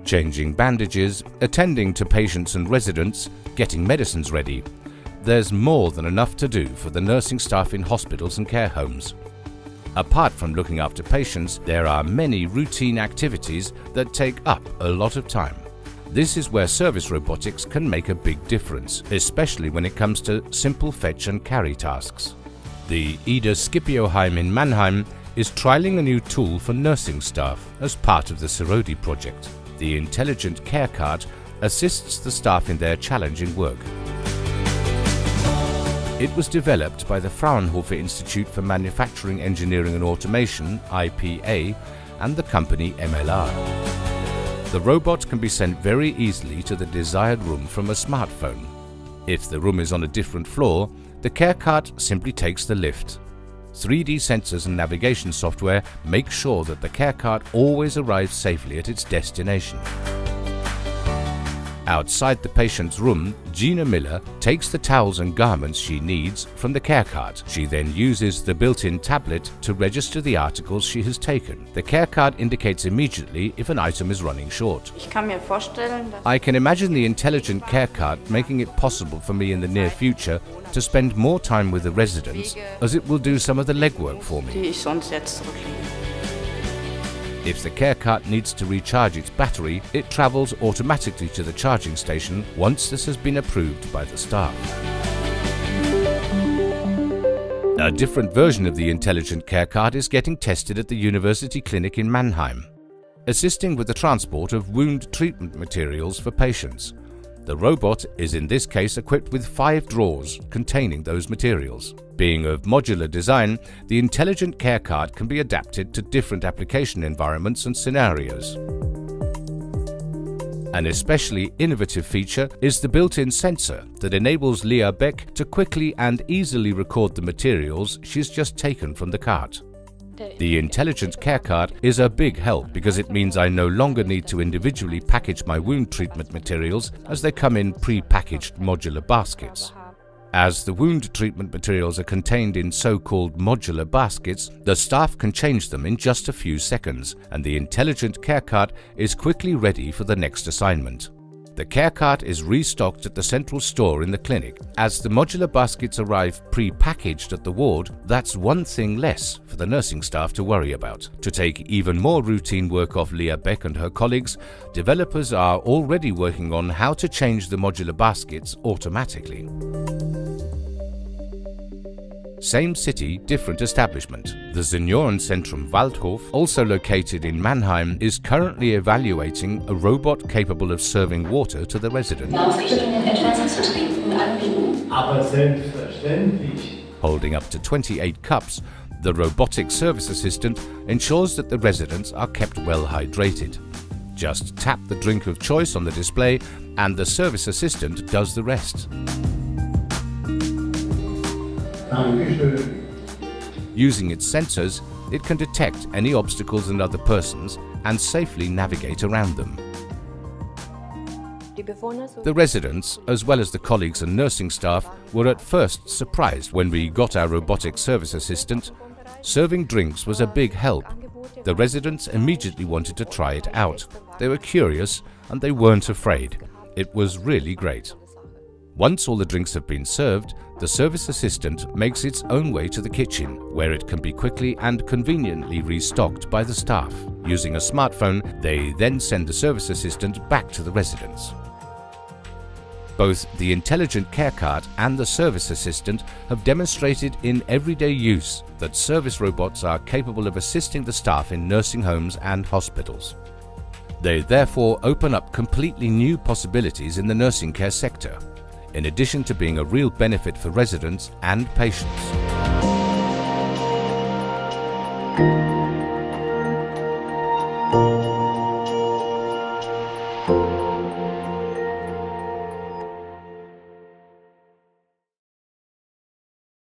changing bandages, attending to patients and residents, getting medicines ready. There's more than enough to do for the nursing staff in hospitals and care homes. Apart from looking after patients, there are many routine activities that take up a lot of time. This is where service robotics can make a big difference, especially when it comes to simple fetch and carry tasks. The Ida Scipioheim in Mannheim is trialling a new tool for nursing staff as part of the SeRoDi project. The intelligent care cart assists the staff in their challenging work. It was developed by the Fraunhofer Institute for Manufacturing, Engineering and Automation (IPA) and the company MLR. The robot can be sent very easily to the desired room from a smartphone. If the room is on a different floor, the care cart simply takes the lift. 3D sensors and navigation software make sure that the care cart always arrives safely at its destination. Outside the patient's room, Gina Miller takes the towels and garments she needs from the care cart. She then uses the built-in tablet to register the articles she has taken. The care cart indicates immediately if an item is running short. I can imagine the intelligent care cart making it possible for me in the near future to spend more time with the residents, as it will do some of the legwork for me. If the care cart needs to recharge its battery, it travels automatically to the charging station once this has been approved by the staff. A different version of the intelligent care cart is getting tested at the University Clinic in Mannheim, assisting with the transport of wound treatment materials for patients. The robot is in this case equipped with 5 drawers containing those materials. Being of modular design, the intelligent care cart can be adapted to different application environments and scenarios. An especially innovative feature is the built-in sensor that enables Leah Beck to quickly and easily record the materials she's just taken from the cart. The intelligent care cart is a big help because it means I no longer need to individually package my wound treatment materials, as they come in pre-packaged modular baskets. As the wound treatment materials are contained in so-called modular baskets, the staff can change them in just a few seconds, and the intelligent care cart is quickly ready for the next assignment. The care cart is restocked at the central store in the clinic. As the modular baskets arrive pre-packaged at the ward, that's one thing less for the nursing staff to worry about. To take even more routine work off Leah Beck and her colleagues, developers are already working on how to change the modular baskets automatically. Same city, different establishment. The Seniorenzentrum Waldhof, also located in Mannheim, is currently evaluating a robot capable of serving water to the residents. Holding up to 28 cups, the robotic service assistant ensures that the residents are kept well hydrated. Just tap the drink of choice on the display and the service assistant does the rest. Using its sensors, it can detect any obstacles and other persons and safely navigate around them. The residents, as well as the colleagues and nursing staff, were at first surprised when we got our robotic service assistant. Serving drinks was a big help. The residents immediately wanted to try it out. They were curious and they weren't afraid. It was really great. Once all the drinks have been served, the service assistant makes its own way to the kitchen, where it can be quickly and conveniently restocked by the staff. Using a smartphone, they then send the service assistant back to the residents. Both the intelligent care cart and the service assistant have demonstrated in everyday use that service robots are capable of assisting the staff in nursing homes and hospitals. They therefore open up completely new possibilities in the nursing care sector, in addition to being a real benefit for residents and patients.